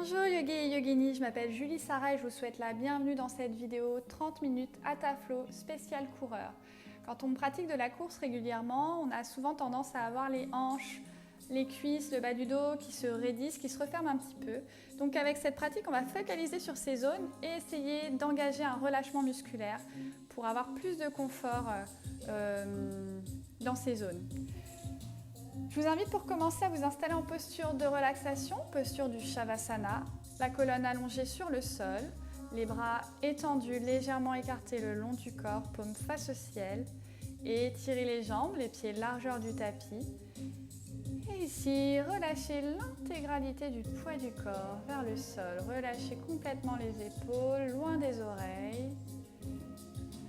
Bonjour yogi et yogini, je m'appelle Julie Sarah et je vous souhaite la bienvenue dans cette vidéo 30 minutes à Hatha-Flow spécial coureur. Quand on pratique de la course régulièrement, on a souvent tendance à avoir les hanches, les cuisses, le bas du dos qui se raidissent, qui se referment un petit peu. Donc avec cette pratique, on va focaliser sur ces zones et essayer d'engager un relâchement musculaire pour avoir plus de confort dans ces zones. Je vous invite pour commencer à vous installer en posture de relaxation, posture du Shavasana, la colonne allongée sur le sol, les bras étendus, légèrement écartés le long du corps, paume face au ciel, et étirez les jambes, les pieds largeur du tapis. Et ici, relâchez l'intégralité du poids du corps vers le sol, relâchez complètement les épaules, loin des oreilles.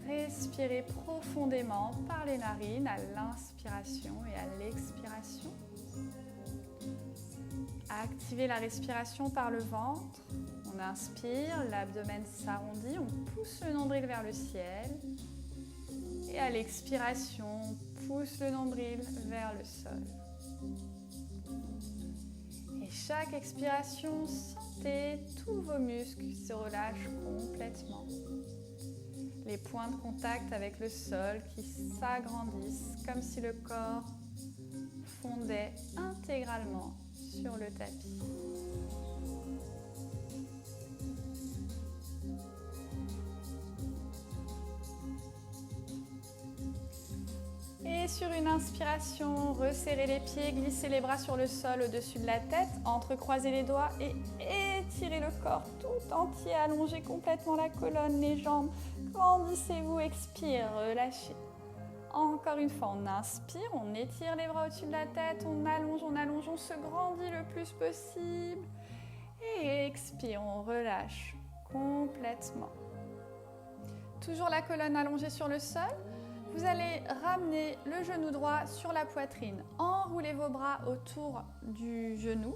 Respirez profondément par les narines à l'inspiration et à l'expiration. Activez la respiration par le ventre. On inspire, l'abdomen s'arrondit, on pousse le nombril vers le ciel. Et à l'expiration, on pousse le nombril vers le sol. Et chaque expiration, sentez tous vos muscles qui se relâchent complètement. Les points de contact avec le sol qui s'agrandissent comme si le corps fondait intégralement sur le tapis. Et sur une inspiration, resserrez les pieds, glissez les bras sur le sol au-dessus de la tête, entrecroisez les doigts et étirez le corps tout entier, allongez complètement la colonne, les jambes, grandissez-vous, expire, relâchez. Encore une fois, on inspire, on étire les bras au-dessus de la tête, on allonge, on se grandit le plus possible. Et expire, on relâche complètement. Toujours la colonne allongée sur le sol. Vous allez ramener le genou droit sur la poitrine. Enroulez vos bras autour du genou.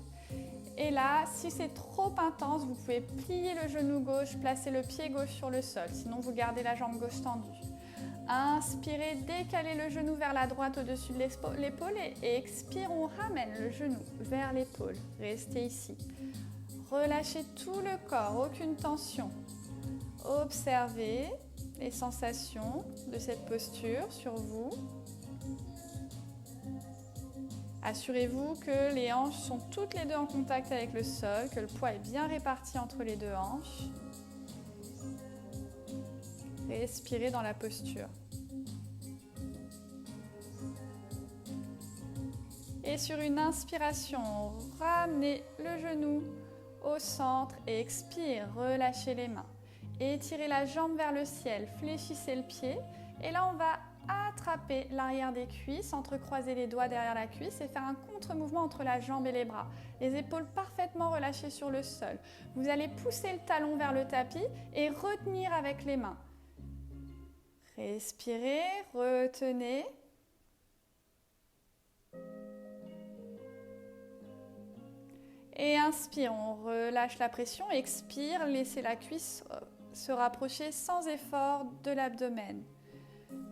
Et là, si c'est trop intense, vous pouvez plier le genou gauche, placer le pied gauche sur le sol. Sinon, vous gardez la jambe gauche tendue. Inspirez, décalez le genou vers la droite au-dessus de l'épaule et expire, on ramène le genou vers l'épaule. Restez ici. Relâchez tout le corps, aucune tension. Observez les sensations de cette posture sur vous. Assurez-vous que les hanches sont toutes les deux en contact avec le sol, que le poids est bien réparti entre les deux hanches. Respirez dans la posture. Et sur une inspiration, ramenez le genou au centre et expire, relâchez les mains. Étirez la jambe vers le ciel, fléchissez le pied. Et là, on va attraper l'arrière des cuisses, entrecroiser les doigts derrière la cuisse et faire un contre-mouvement entre la jambe et les bras. Les épaules parfaitement relâchées sur le sol. Vous allez pousser le talon vers le tapis et retenir avec les mains. Respirez, retenez. Et inspire, on relâche la pression. Expire, laissez la cuisse se rapprocher sans effort de l'abdomen.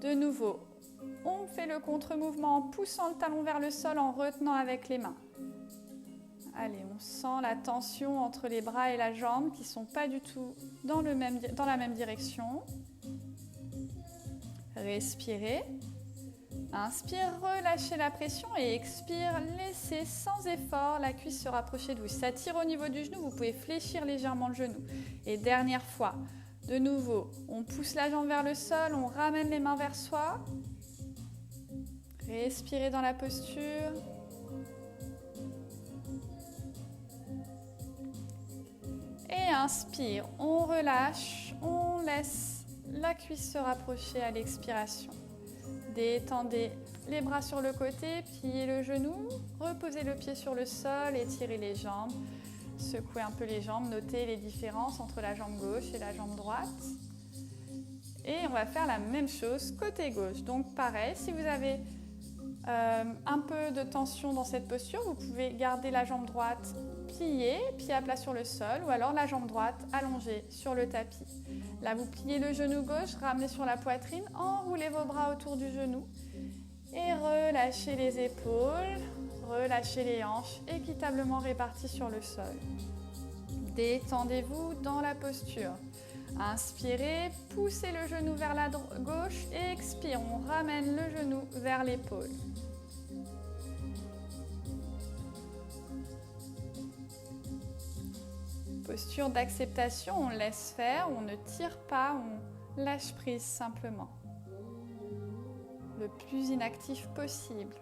De nouveau, on fait le contre-mouvement en poussant le talon vers le sol, en retenant avec les mains. Allez, on sent la tension entre les bras et la jambe qui ne sont pas du tout dans la même direction. Respirez. Inspire, relâchez la pression et expire, laissez sans effort la cuisse se rapprocher de vous. Ça tire au niveau du genou, vous pouvez fléchir légèrement le genou. Et dernière fois, de nouveau, on pousse la jambe vers le sol, on ramène les mains vers soi. Respirez dans la posture. Et inspire, on relâche, on laisse la cuisse se rapprocher à l'expiration. Détendez les bras sur le côté, pliez le genou, reposez le pied sur le sol, étirez les jambes, secouez un peu les jambes, notez les différences entre la jambe gauche et la jambe droite. Et on va faire la même chose côté gauche. Donc pareil, si vous avez un peu de tension dans cette posture, vous pouvez garder la jambe droite pliée, pied à plat sur le sol, ou alors la jambe droite allongée sur le tapis. Là, vous pliez le genou gauche, ramenez sur la poitrine, enroulez vos bras autour du genou et relâchez les épaules, relâchez les hanches équitablement réparties sur le sol. Détendez-vous dans la posture. Inspirez, poussez le genou vers la gauche et expire, on ramène le genou vers l'épaule. Posture d'acceptation, on laisse faire, on ne tire pas, on lâche prise simplement. Le plus inactif possible.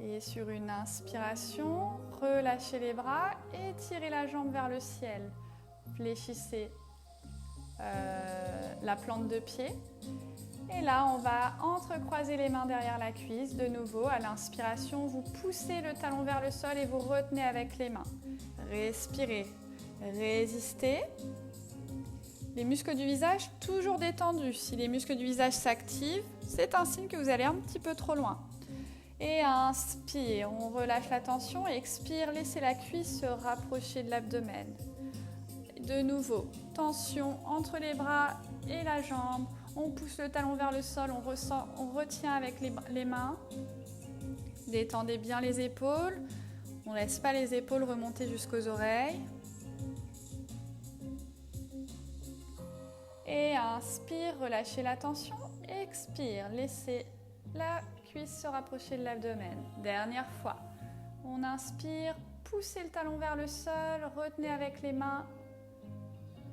Et sur une inspiration, relâchez les bras et tirez la jambe vers le ciel. Fléchissez la plante de pied. Et là, on va entrecroiser les mains derrière la cuisse. De nouveau, à l'inspiration, vous poussez le talon vers le sol et vous retenez avec les mains. Respirez, résistez. Les muscles du visage toujours détendus. Si les muscles du visage s'activent, c'est un signe que vous allez un petit peu trop loin. Et inspire, on relâche la tension. Expire, laissez la cuisse se rapprocher de l'abdomen. De nouveau, tension entre les bras et la jambe. On pousse le talon vers le sol, on retient avec les mains. Détendez bien les épaules. On ne laisse pas les épaules remonter jusqu'aux oreilles. Et inspire, relâchez la tension. Expire, laissez la cuisse se rapprocher de l'abdomen. Dernière fois. On inspire, poussez le talon vers le sol, retenez avec les mains.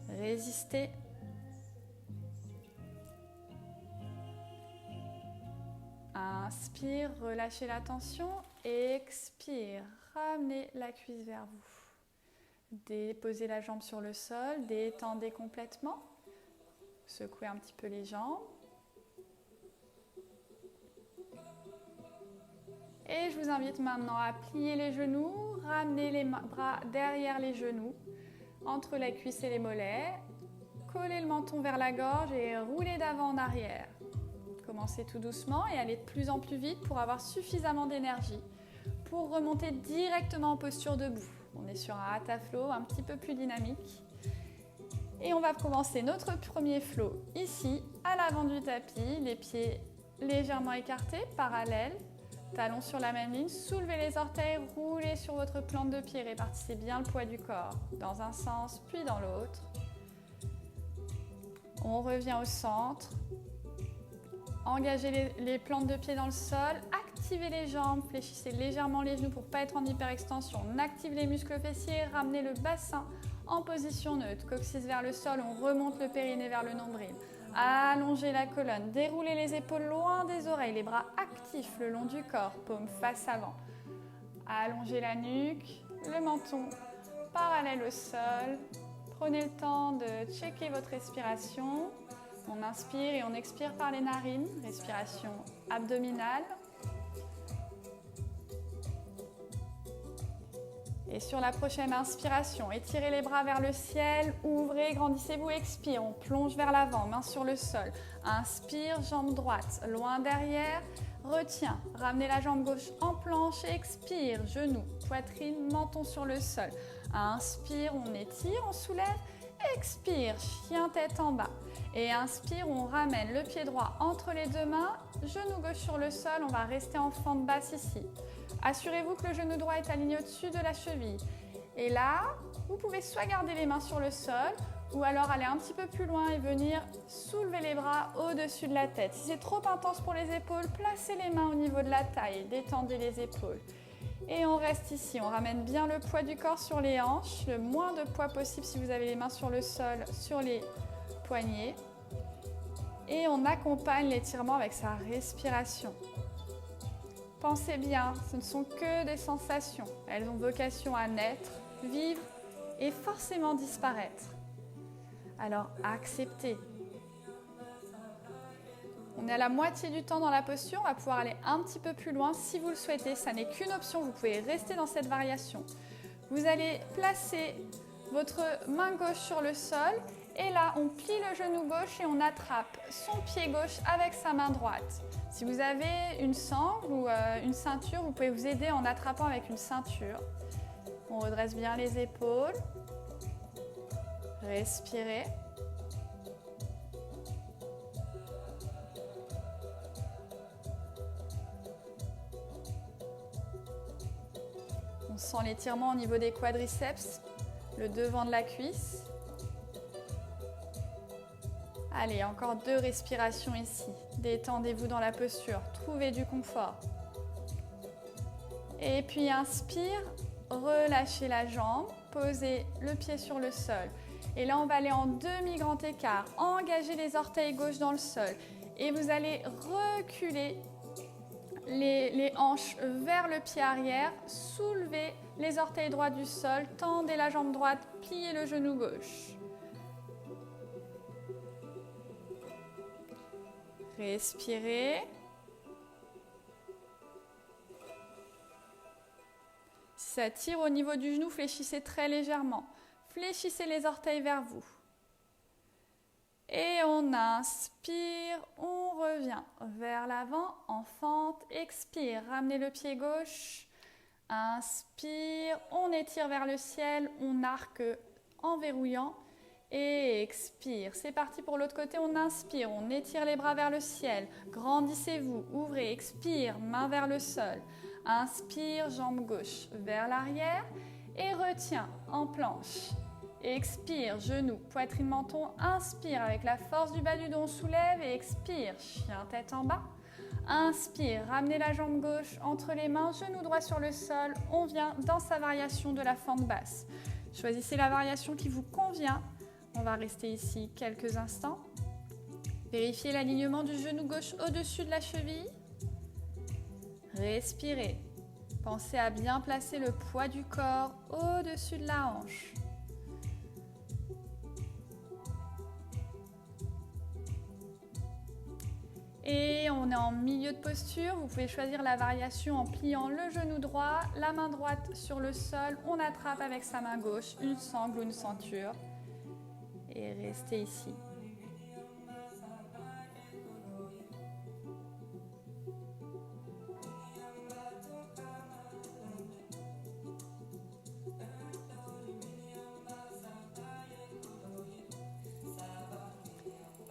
Résistez. Inspire, relâchez la tension. Expire, ramenez la cuisse vers vous. Déposez la jambe sur le sol, détendez complètement. Secouez un petit peu les jambes. Et je vous invite maintenant à plier les genoux, ramener les bras derrière les genoux, entre la cuisse et les mollets. Collez le menton vers la gorge et roulez d'avant en arrière. Commencez tout doucement et allez de plus en plus vite pour avoir suffisamment d'énergie pour remonter directement en posture debout. On est sur un hatha flow un petit peu plus dynamique. Et on va commencer notre premier flow ici, à l'avant du tapis, les pieds légèrement écartés, parallèles, talons sur la même ligne, soulevez les orteils, roulez sur votre plante de pied, répartissez bien le poids du corps dans un sens puis dans l'autre. On revient au centre. Engagez les plantes de pied dans le sol, activez les jambes, fléchissez légèrement les genoux pour ne pas être en hyperextension. On active les muscles fessiers, ramenez le bassin en position neutre. Coccyx vers le sol, on remonte le périnée vers le nombril. Allongez la colonne, déroulez les épaules loin des oreilles, les bras actifs le long du corps, paume face avant. Allongez la nuque, le menton parallèle au sol. Prenez le temps de checker votre respiration. On inspire et on expire par les narines, respiration abdominale. Et sur la prochaine inspiration, étirez les bras vers le ciel, ouvrez, grandissez-vous, expire. On plonge vers l'avant, main sur le sol. Inspire, jambe droite, loin derrière, retiens. Ramenez la jambe gauche en planche, expire, genoux, poitrine, menton sur le sol. Inspire, on étire, on soulève. Expire, chien tête en bas. Et inspire, on ramène le pied droit entre les deux mains, genou gauche sur le sol, on va rester en fente basse ici. Assurez-vous que le genou droit est aligné au-dessus de la cheville. Et là, vous pouvez soit garder les mains sur le sol, ou alors aller un petit peu plus loin et venir soulever les bras au-dessus de la tête. Si c'est trop intense pour les épaules, placez les mains au niveau de la taille, détendez les épaules. Et on reste ici, on ramène bien le poids du corps sur les hanches, le moins de poids possible si vous avez les mains sur le sol, sur les poignets. Et on accompagne l'étirement avec sa respiration. Pensez bien, ce ne sont que des sensations. Elles ont vocation à naître, vivre et forcément disparaître. Alors acceptez. On est à la moitié du temps dans la posture, on va pouvoir aller un petit peu plus loin si vous le souhaitez. Ça n'est qu'une option, vous pouvez rester dans cette variation. Vous allez placer votre main gauche sur le sol et là, on plie le genou gauche et on attrape son pied gauche avec sa main droite. Si vous avez une sangle ou une ceinture, vous pouvez vous aider en attrapant avec une ceinture. On redresse bien les épaules. Respirez. On sent l'étirement au niveau des quadriceps, le devant de la cuisse. Allez, encore 2 respirations ici. Détendez-vous dans la posture, trouvez du confort. Et puis inspire, relâchez la jambe, posez le pied sur le sol. Et là, on va aller en demi-grand écart. Engagez les orteils gauche dans le sol. Et vous allez reculer les hanches vers le pied arrière. Soulevez les orteils droits du sol. Tendez la jambe droite, pliez le genou gauche. Respirez. Si ça tire au niveau du genou, fléchissez très légèrement. Fléchissez les orteils vers vous. Et on inspire, on revient vers l'avant, en fente. Expire, ramenez le pied gauche. Inspire, on étire vers le ciel, on arque en verrouillant. Et expire. C'est parti pour l'autre côté, on inspire, on étire les bras vers le ciel. Grandissez-vous, ouvrez, expire, main vers le sol. Inspire, jambe gauche vers l'arrière et retiens en planche. Expire, genou, poitrine, menton. Inspire avec la force du bas du dos, on soulève et expire, chien tête en bas. Inspire, ramenez la jambe gauche entre les mains, genou droit sur le sol. On vient dans sa variation de la fente basse. Choisissez la variation qui vous convient. On va rester ici quelques instants. Vérifiez l'alignement du genou gauche au-dessus de la cheville. Respirez. Pensez à bien placer le poids du corps au-dessus de la hanche. Et on est en milieu de posture. Vous pouvez choisir la variation en pliant le genou droit, la main droite sur le sol. On attrape avec sa main gauche une sangle ou une ceinture. Et restez ici.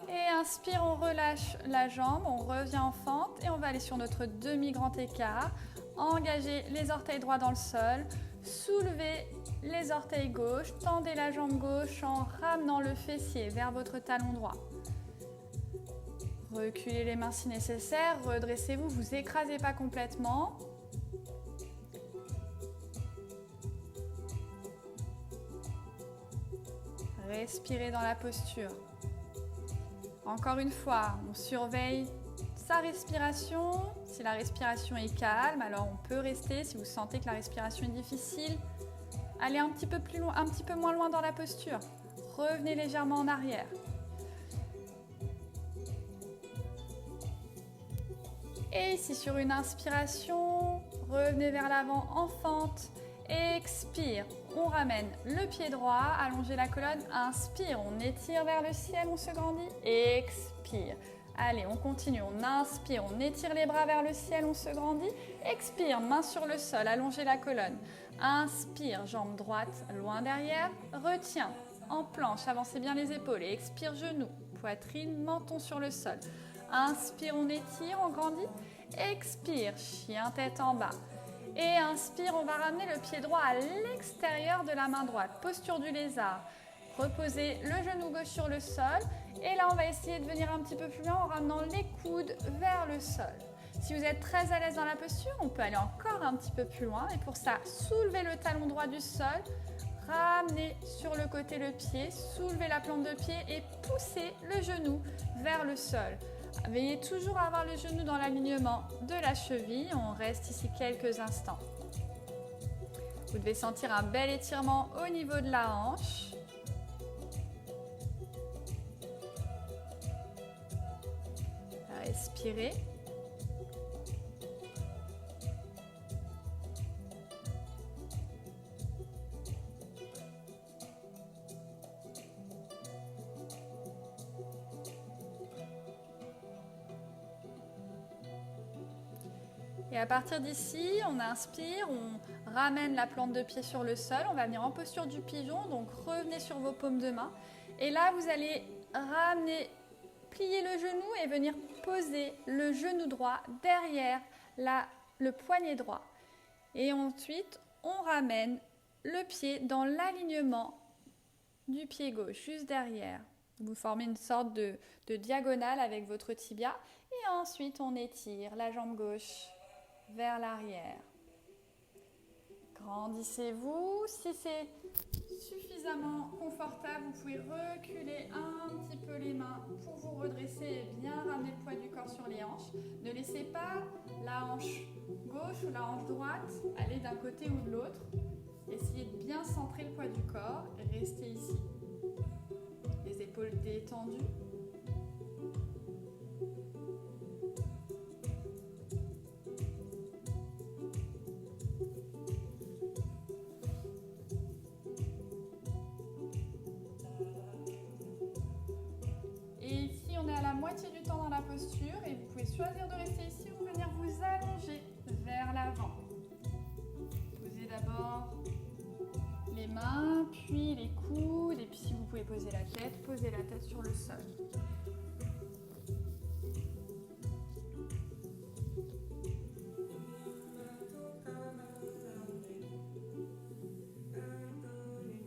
Et inspire, on relâche la jambe, on revient en fente et on va aller sur notre demi-grand écart. Engagez les orteils droits dans le sol, soulevez les orteils gauche, tendez la jambe gauche en ramenant le fessier vers votre talon droit. Reculez les mains si nécessaire, redressez-vous, vous écrasez pas complètement. Respirez dans la posture. Encore une fois, on surveille sa respiration. Si la respiration est calme, alors on peut rester. Si vous sentez que la respiration est difficile, allez un petit peu plus loin, un petit peu moins loin dans la posture. Revenez légèrement en arrière. Et ici sur une inspiration, revenez vers l'avant en fente. Expire, on ramène le pied droit, allongez la colonne. Inspire, on étire vers le ciel, on se grandit. Expire. Allez, on continue, on inspire, on étire les bras vers le ciel, on se grandit. Expire, main sur le sol, allongez la colonne. Inspire, jambe droite loin derrière. Retiens, en planche, avancez bien les épaules. Et expire, genou, poitrine, menton sur le sol. Inspire, on étire, on grandit. Expire, chien tête en bas. Et inspire, on va ramener le pied droit à l'extérieur de la main droite. Posture du lézard. Reposez le genou gauche sur le sol. Et là, on va essayer de venir un petit peu plus loin en ramenant les coudes vers le sol. Si vous êtes très à l'aise dans la posture, on peut aller encore un petit peu plus loin. Et pour ça, soulevez le talon droit du sol. Ramenez sur le côté le pied. Soulevez la plante de pied et poussez le genou vers le sol. Veillez toujours à avoir le genou dans l'alignement de la cheville. On reste ici quelques instants. Vous devez sentir un bel étirement au niveau de la hanche. Respirez. Et à partir d'ici, on inspire, on ramène la plante de pied sur le sol. On va venir en posture du pigeon, donc revenez sur vos paumes de main. Et là, vous allez ramener, plier le genou et venir poser le genou droit derrière le poignet droit. Et ensuite, on ramène le pied dans l'alignement du pied gauche, juste derrière. Vous formez une sorte de diagonale avec votre tibia. Et ensuite, on étire la jambe gauche vers l'arrière. Grandissez-vous. Si c'est suffisamment confortable, vous pouvez reculer un petit peu les mains pour vous redresser et bien ramener le poids du corps sur les hanches. Ne laissez pas la hanche gauche ou la hanche droite aller d'un côté ou de l'autre. Essayez de bien centrer le poids du corps et restez ici. Les épaules détendues. Et ici, on est à la moitié du temps dans la posture et vous pouvez choisir de rester ici ou venir vous allonger vers l'avant. Posez d'abord les mains, puis les coudes, et puis si vous pouvez poser la tête, posez la tête sur le sol.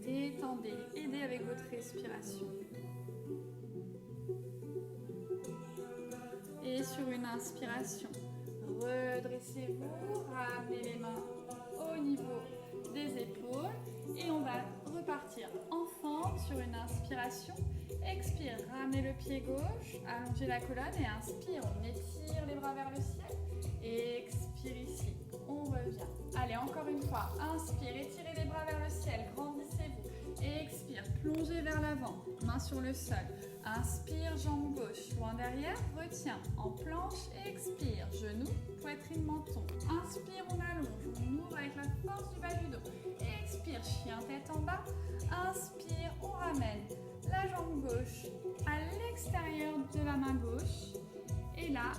Détendez, aidez avec votre respiration. Et sur une inspiration, redressez-vous, ramenez les mains au niveau des épaules et on va repartir en fente sur une inspiration. Expire, ramenez le pied gauche, allongez la colonne et inspire, on étire les bras vers le ciel. Expire ici, on revient. Allez, encore une fois, inspire, étirez les bras vers le ciel, grandissez-vous. Expire, plongez vers l'avant, main sur le sol. Inspire, jambe gauche, loin derrière, retiens, en planche, expire, genou, poitrine, menton. Inspire, on allonge, on ouvre avec la force du bas du dos. Expire, chien, tête en bas. Inspire, on ramène la jambe gauche à l'extérieur de la main gauche. Et là,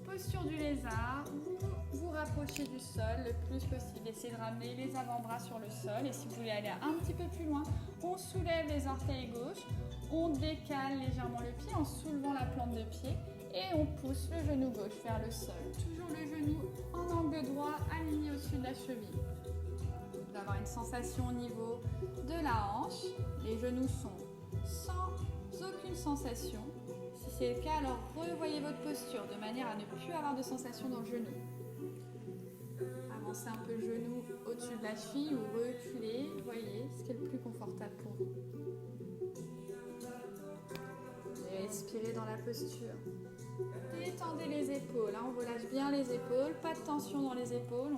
posture du lézard, vous vous rapprochez du sol le plus possible. Essayez de ramener les avant-bras sur le sol. Et si vous voulez aller un petit peu plus loin, on soulève les orteils gauches. On décale légèrement le pied en soulevant la plante de pied et on pousse le genou gauche vers le sol. Toujours le genou en angle droit aligné au-dessus de la cheville. Vous allez avoir une sensation au niveau de la hanche. Les genoux sont sans aucune sensation. Si c'est le cas, alors revoyez votre posture de manière à ne plus avoir de sensation dans le genou. Avancez un peu le genou au-dessus de la cheville ou reculez. Voyez ce qui est le plus confortable pour vous. Expirez dans la posture. Détendez les épaules. On relâche bien les épaules. Pas de tension dans les épaules.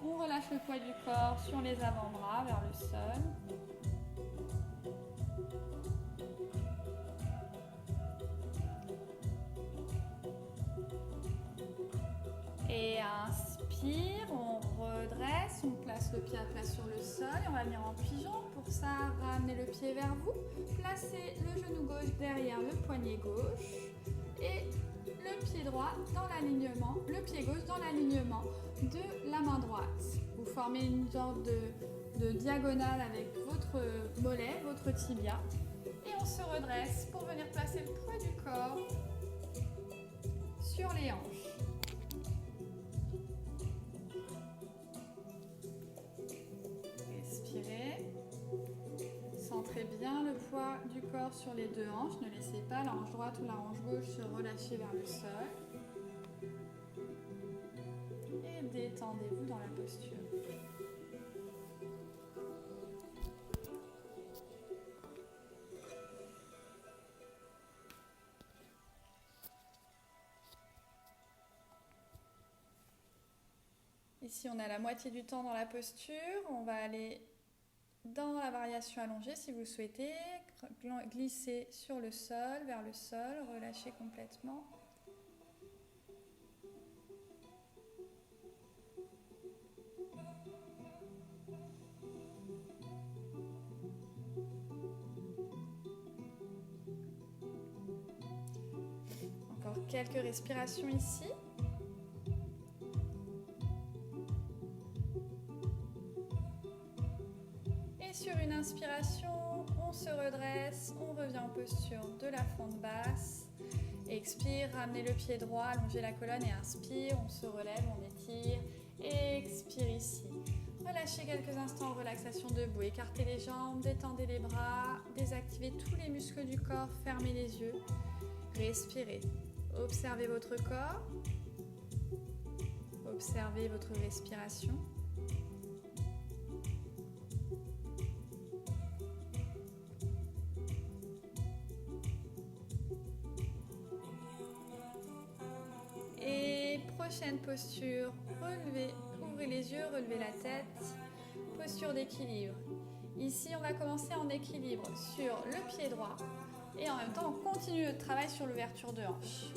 On relâche le poids du corps sur les avant-bras vers le sol. Et inspire, on redresse, on place le pied à plat sur le sol et on va venir en pigeon. Pour ça, ramenez le pied vers vous, placez le genou gauche derrière le poignet gauche et le pied droit dans l'alignement, le pied gauche dans l'alignement de la main droite. Vous formez une sorte de diagonale avec votre mollet, votre tibia et on se redresse pour venir placer le poids du corps sur les hanches. Centrez bien le poids du corps sur les deux hanches. Ne laissez pas la hanche droite ou la hanche gauche se relâcher vers le sol. Et détendez-vous dans la posture. Ici, on a la moitié du temps dans la posture. On va aller dans la variation allongée, si vous souhaitez, glissez sur le sol, vers le sol, relâchez complètement. Encore quelques respirations ici. Sur une inspiration, on se redresse, on revient en posture de la fente basse. Expire, ramenez le pied droit, allongez la colonne et inspire, on se relève, on étire. Expire ici. Relâchez Lâchez quelques instants en relaxation debout. Écartez les jambes, détendez les bras, désactivez tous les muscles du corps, fermez les yeux. Respirez. Observez votre corps. Observez votre respiration. Et prochaine posture, relevez, ouvrez les yeux, relevez la tête. Posture d'équilibre. Ici, on va commencer en équilibre sur le pied droit et en même temps, on continue le travail sur l'ouverture de hanche.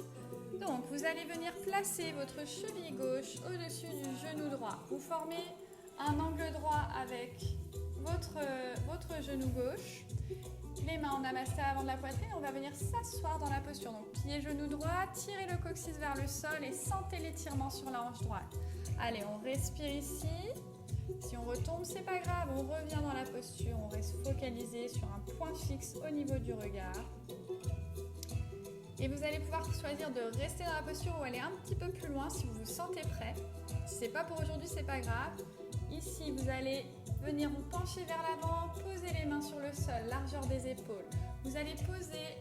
Donc, vous allez venir placer votre cheville gauche au-dessus du genou droit. Vous formez un angle droit avec votre genou gauche. Les mains en namasté avant de la poitrine. On va venir s'asseoir dans la posture. Donc, pied, genou droit, tirez le coccyx vers le sol et sentez l'étirement sur la hanche droite. Allez, on respire ici. Si on retombe, c'est pas grave, on revient dans la posture, on reste focalisé sur un point fixe au niveau du regard. Et vous allez pouvoir choisir de rester dans la posture ou aller un petit peu plus loin si vous vous sentez prêt. Si c'est pas pour aujourd'hui, c'est pas grave. Ici, vous allez venir vous pencher vers l'avant, poser les mains sur le sol, largeur des épaules. Vous allez poser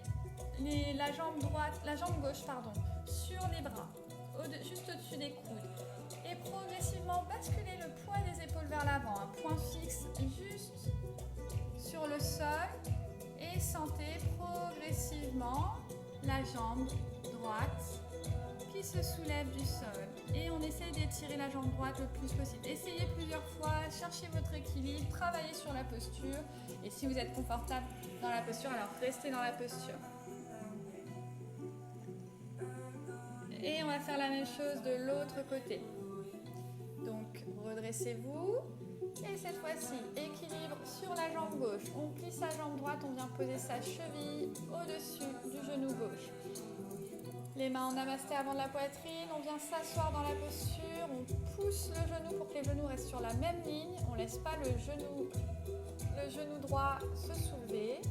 la jambe gauche, sur les bras, juste au-dessus des coudes. Et progressivement basculer le poids des épaules vers l'avant, un point fixe juste sur le sol et sentez progressivement la jambe droite qui se soulève du sol. Et on essaie d'étirer la jambe droite le plus possible. Essayez plusieurs fois, cherchez votre équilibre, travaillez sur la posture. Et si vous êtes confortable dans la posture, alors restez dans la posture. Et on va faire la même chose de l'autre côté. Donc, redressez-vous. Et cette fois-ci, équilibre sur la jambe gauche. On plie sa jambe droite, on vient poser sa cheville au-dessus du genou gauche. Les mains en namasté avant de la poitrine. On vient s'asseoir dans la posture. On pousse le genou pour que les genoux restent sur la même ligne. On ne laisse pas le genou droit se soulever.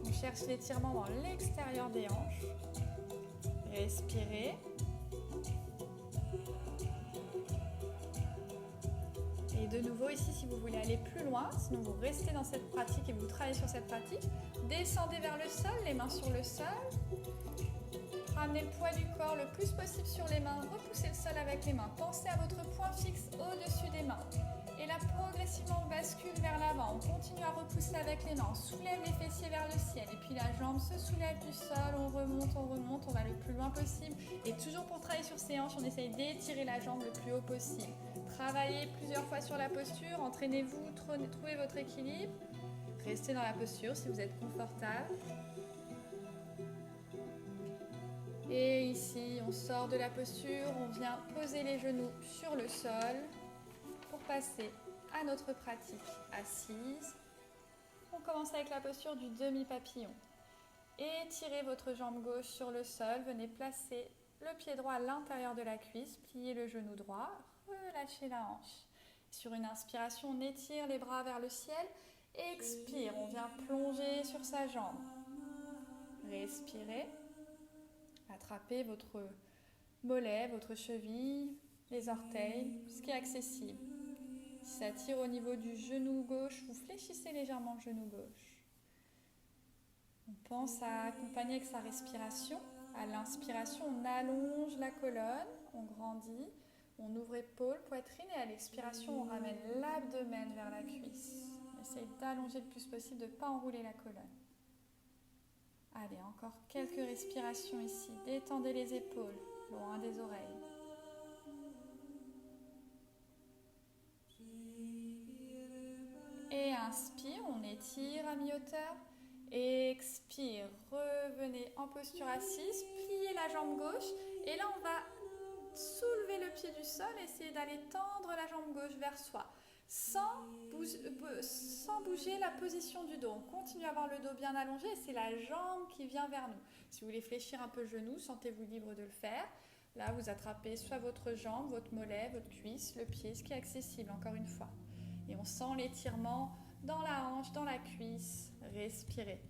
On cherche l'étirement dans l'extérieur des hanches. Respirez. Et de nouveau ici, si vous voulez aller plus loin, sinon vous restez dans cette pratique et vous travaillez sur cette pratique, descendez vers le sol, les mains sur le sol, ramenez le poids du corps le plus possible sur les mains, repoussez le sol avec les mains, pensez à votre point fixe au-dessus des mains. Et là, progressivement, on bascule vers l'avant, on continue à repousser avec les mains, on soulève les fessiers vers le ciel, et puis la jambe se soulève du sol, on remonte, on va le plus loin possible. Et toujours pour travailler sur ces hanches, on essaye d'étirer la jambe le plus haut possible. Travaillez plusieurs fois sur la posture, entraînez-vous, trouvez votre équilibre. Restez dans la posture si vous êtes confortable. Et ici, on sort de la posture, on vient poser les genoux sur le sol pour passer à notre pratique assise. On commence avec la posture du demi-papillon. Étirez votre jambe gauche sur le sol, venez placer le pied droit à l'intérieur de la cuisse, pliez le genou droit, relâchez la hanche. Sur une inspiration, on étire les bras vers le ciel. Expire, on vient plonger sur sa jambe. Respirez. Attrapez votre mollet, votre cheville, les orteils, ce qui est accessible. Si ça tire au niveau du genou gauche, vous fléchissez légèrement le genou gauche. On pense à accompagner avec sa respiration. À l'inspiration, on allonge la colonne, on grandit. On ouvre épaules, poitrine et à l'expiration, on ramène l'abdomen vers la cuisse. Essayez d'allonger le plus possible, de ne pas enrouler la colonne. Allez, encore quelques respirations ici. Détendez les épaules, loin des oreilles. Et inspire, on étire à mi-hauteur. Expire, revenez en posture assise, pliez la jambe gauche. Et là, on va soulevez le pied du sol, essayez d'aller tendre la jambe gauche vers soi, sans bouger la position du dos. On continue à avoir le dos bien allongé et c'est la jambe qui vient vers nous. Si vous voulez fléchir un peu le genou, sentez-vous libre de le faire. Là, vous attrapez soit votre jambe, votre mollet, votre cuisse, le pied, ce qui est accessible, encore une fois. Et on sent l'étirement dans la hanche, dans la cuisse. Respirez.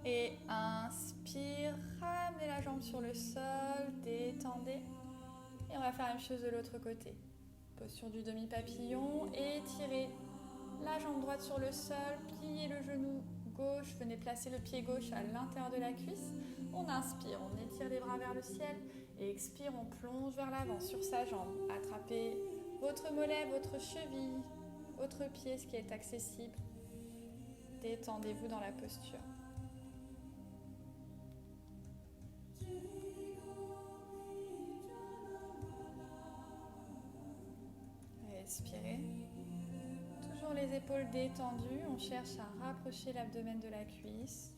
Et inspire, ramenez la la jambe sur le sol, détendez. Et on va faire la même chose de l'autre côté. Posture du demi-papillon, étirez la jambe droite sur le sol, pliez le genou gauche, venez placer le pied gauche à l'intérieur de la cuisse. On inspire, on étire les bras vers le ciel et expire, on plonge vers l'avant sur sa jambe. Attrapez votre mollet, votre cheville, votre pied, ce qui est accessible. Détendez-vous dans la posture. Respirez. Toujours les épaules détendues. On cherche à rapprocher l'abdomen de la cuisse.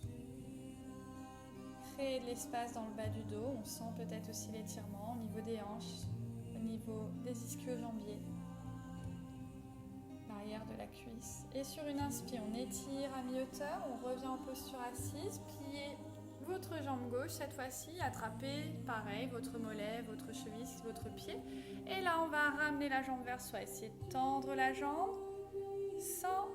Créer de l'espace dans le bas du dos. On sent peut-être aussi l'étirement au niveau des hanches, au niveau des ischio-jambiers, l'arrière de la cuisse. Et sur une inspire, on étire à mi-hauteur. On revient en posture assise. Pliez votre jambe gauche, cette fois-ci, attrapez, pareil, votre mollet, votre cheville, votre pied. Et là, on va ramener la jambe vers soi. Essayez de tendre la jambe sans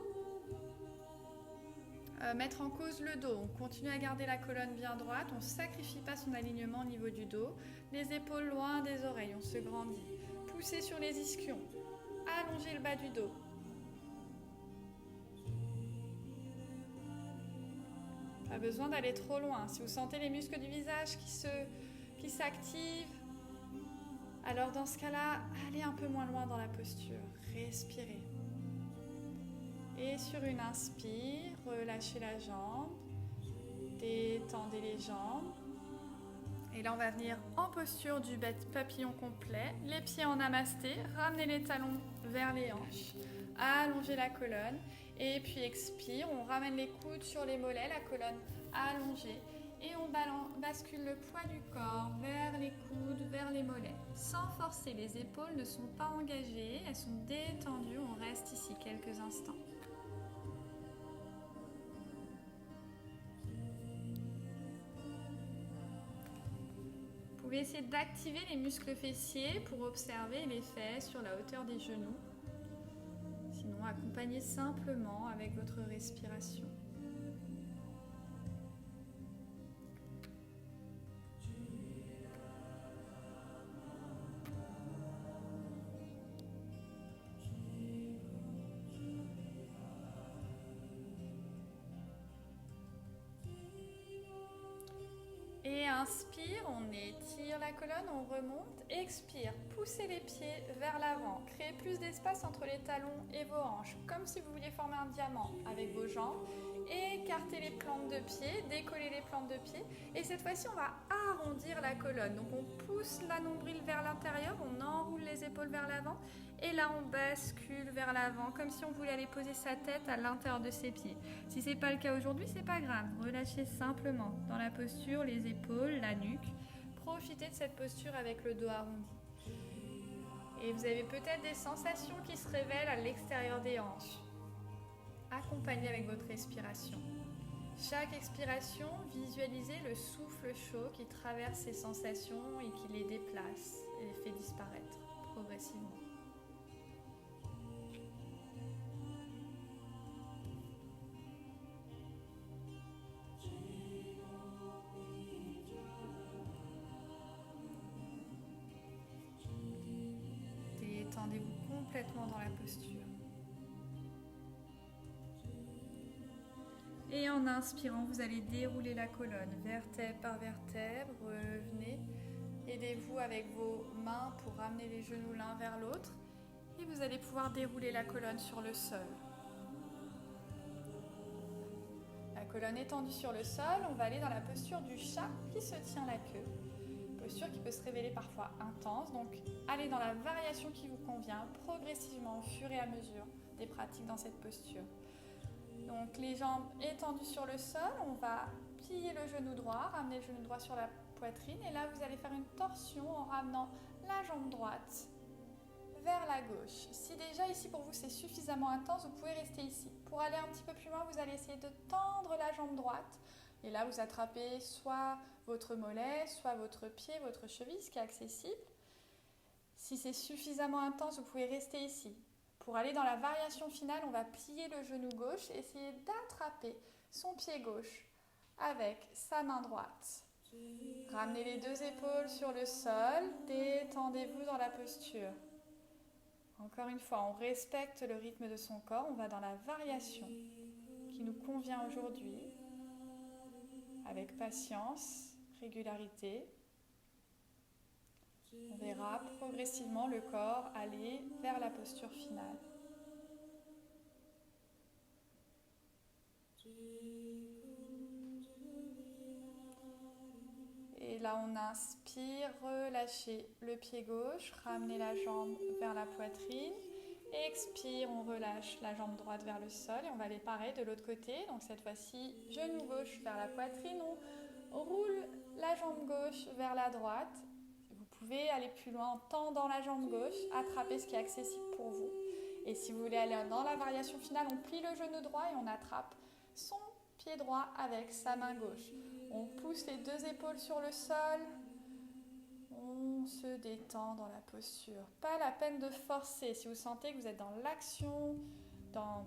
mettre en cause le dos. On continue à garder la colonne bien droite. On ne sacrifie pas son alignement au niveau du dos. Les épaules loin des oreilles. On se grandit. Poussez sur les ischions. Allongez le bas du dos. Pas besoin d'aller trop loin. Si vous sentez les muscles du visage qui s'activent, alors dans ce cas-là, allez un peu moins loin dans la posture. Respirez. Et sur une inspire, relâchez la jambe. Détendez les jambes. Et là, on va venir en posture du papillon complet. Les pieds en namasté. Ramenez les talons vers les hanches. Allongez la colonne. Et puis expire, on ramène les coudes sur les mollets, la colonne allongée. Et on bascule le poids du corps vers les coudes, vers les mollets. Sans forcer, les épaules ne sont pas engagées, elles sont détendues. On reste ici quelques instants. Vous pouvez essayer d'activer les muscles fessiers pour observer l'effet sur la hauteur des genoux. Sinon, accompagnez simplement avec votre respiration. Et inspire, on étire la colonne, on remonte. Expire, poussez les pieds vers l'avant. Créez plus d'espace entre les talons et vos hanches, comme si vous vouliez former un diamant avec vos jambes. Écartez les plantes de pied, décollez les plantes de pied. Et cette fois-ci, on va arrondir la colonne. Donc on pousse la nombril vers l'intérieur, on enroule les épaules vers l'avant. Et là, on bascule vers l'avant, comme si on voulait aller poser sa tête à l'intérieur de ses pieds. Si ce n'est pas le cas aujourd'hui, c'est pas grave. Relâchez simplement dans la posture, les épaules, la nuque. Profitez de cette posture avec le dos arrondi. Et vous avez peut-être des sensations qui se révèlent à l'extérieur des hanches. Accompagnez avec votre respiration. Chaque expiration, visualisez le souffle chaud qui traverse ces sensations et qui les déplace et les fait disparaître progressivement. Détendez-vous complètement dans la posture. Et en inspirant, vous allez dérouler la colonne, vertèbre par vertèbre. Revenez. Aidez-vous avec vos mains pour ramener les genoux l'un vers l'autre. Et vous allez pouvoir dérouler la colonne sur le sol. La colonne étendue sur le sol, on va aller dans la posture du chat qui se tient la queue. Posture qui peut se révéler parfois intense. Donc, allez dans la variation qui vous convient, progressivement, au fur et à mesure des pratiques dans cette posture. Donc les jambes étendues sur le sol, on va plier le genou droit, ramener le genou droit sur la poitrine et là vous allez faire une torsion en ramenant la jambe droite vers la gauche. Si déjà ici pour vous c'est suffisamment intense, vous pouvez rester ici. Pour aller un petit peu plus loin, vous allez essayer de tendre la jambe droite et là vous attrapez soit votre mollet, soit votre pied, votre cheville, ce qui est accessible. Si c'est suffisamment intense, vous pouvez rester ici. Pour aller dans la variation finale, on va plier le genou gauche et essayer d'attraper son pied gauche avec sa main droite. Ramenez les deux épaules sur le sol, détendez-vous dans la posture. Encore une fois, on respecte le rythme de son corps, on va dans la variation qui nous convient aujourd'hui, avec patience, régularité. On verra progressivement le corps aller vers la posture finale. Et là, on inspire, relâchez le pied gauche, ramenez la jambe vers la poitrine. Expire, on relâche la jambe droite vers le sol et on va aller pareil de l'autre côté. Donc cette fois-ci, genou gauche vers la poitrine, on roule la jambe gauche vers la droite. Vous pouvez aller plus loin en tendant la jambe gauche, attraper ce qui est accessible pour vous. Et si vous voulez aller dans la variation finale, on plie le genou droit et on attrape son pied droit avec sa main gauche. On pousse les deux épaules sur le sol. On se détend dans la posture. Pas la peine de forcer. Si vous sentez que vous êtes dans l'action, dans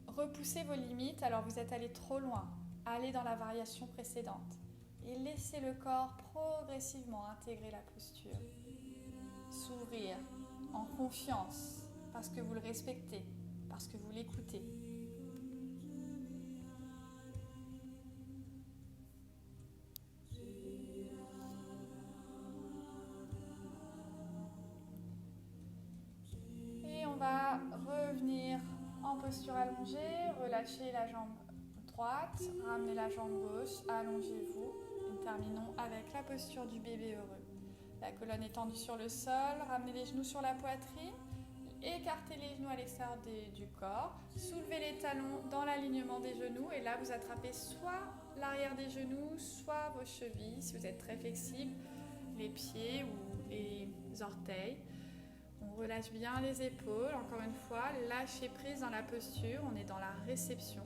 repousser vos limites, alors vous êtes allé trop loin. Allez dans la variation précédente. Et laissez le corps progressivement intégrer la posture. S'ouvrir en confiance, parce que vous le respectez, parce que vous l'écoutez. Revenir en posture allongée, relâchez la jambe droite, ramenez la jambe gauche, allongez-vous et terminons avec la posture du bébé heureux. La colonne est tendue sur le sol, ramenez les genoux sur la poitrine, écartez les genoux à l'extérieur du corps, soulevez les talons dans l'alignement des genoux et là vous attrapez soit l'arrière des genoux, soit vos chevilles si vous êtes très flexible, les pieds ou les orteils. On relâche bien les épaules, encore une fois, lâchez prise dans la posture, on est dans la réception.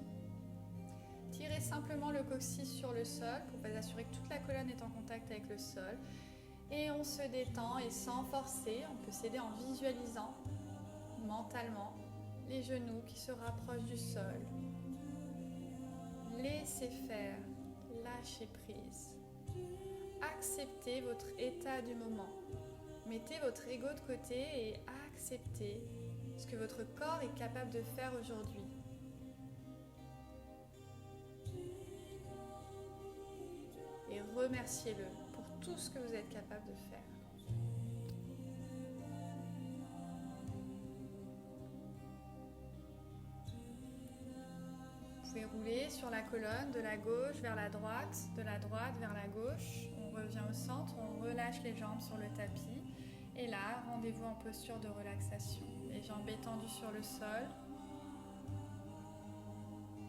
Tirez simplement le coccyx sur le sol pour vous assurer que toute la colonne est en contact avec le sol. Et on se détend et sans forcer, on peut s'aider en visualisant mentalement les genoux qui se rapprochent du sol. Laissez faire, lâchez prise. Acceptez votre état du moment. Mettez votre ego de côté et acceptez ce que votre corps est capable de faire aujourd'hui. Et remerciez-le pour tout ce que vous êtes capable de faire. Vous pouvez rouler sur la colonne de la gauche vers la droite, de la droite vers la gauche. On revient au centre, on relâche les jambes sur le tapis. Et là, rendez-vous en posture de relaxation. Les jambes étendues sur le sol.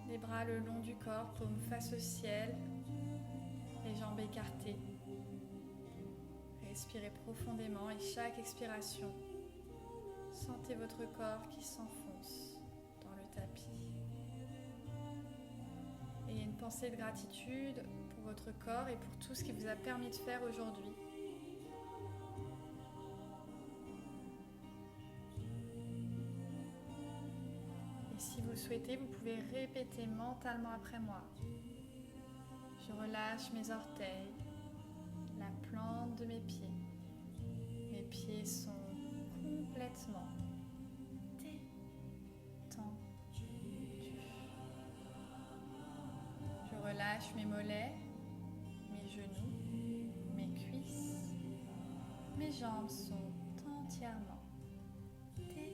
Les bras le long du corps, paume face au ciel. Les jambes écartées. Respirez profondément et chaque expiration, sentez votre corps qui s'enfonce dans le tapis. Ayez une pensée de gratitude pour votre corps et pour tout ce qu'il vous a permis de faire aujourd'hui. Et si vous le souhaitez, vous pouvez répéter mentalement après moi. Je relâche mes orteils, la plante de mes pieds. Mes pieds sont complètement détendus. Je relâche mes mollets, mes genoux, mes cuisses. Mes jambes sont entièrement détendues.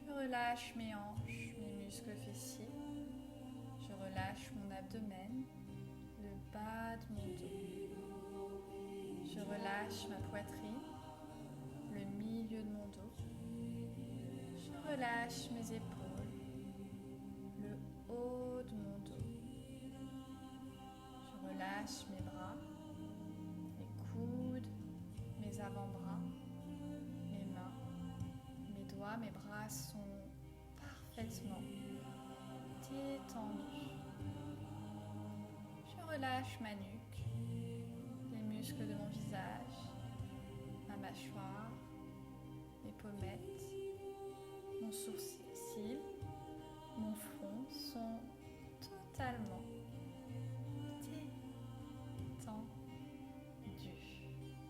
Je relâche mes hanches, mes muscles fessiers. Je relâche mon abdomen, le bas de mon dos. Je relâche ma poitrine, le milieu de mon dos. Je relâche mes épaules, le haut de mon dos. Je relâche mes bras, mes coudes, mes avant-bras, mes mains, mes doigts. Mes bras sont parfaitement détendus. Je relâche ma nuque, les muscles de mon visage, ma mâchoire, mes pommettes, mon sourcil, mon mon front sont totalement détendus.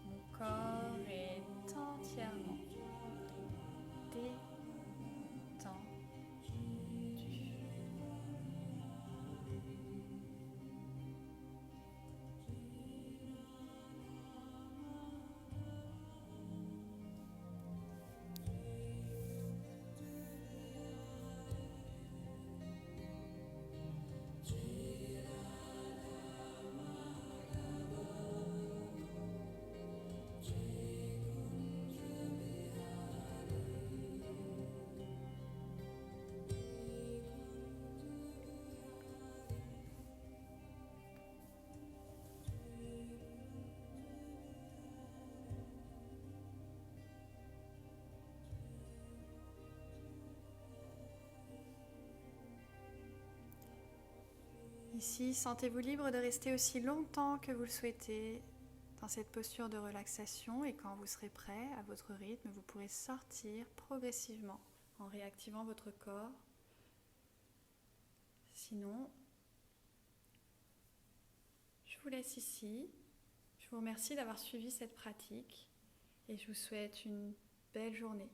Mon corps est entièrement détendu. Ici, sentez-vous libre de rester aussi longtemps que vous le souhaitez dans cette posture de relaxation et quand vous serez prêt à votre rythme, vous pourrez sortir progressivement en réactivant votre corps. Sinon, je vous laisse ici. Je vous remercie d'avoir suivi cette pratique et je vous souhaite une belle journée.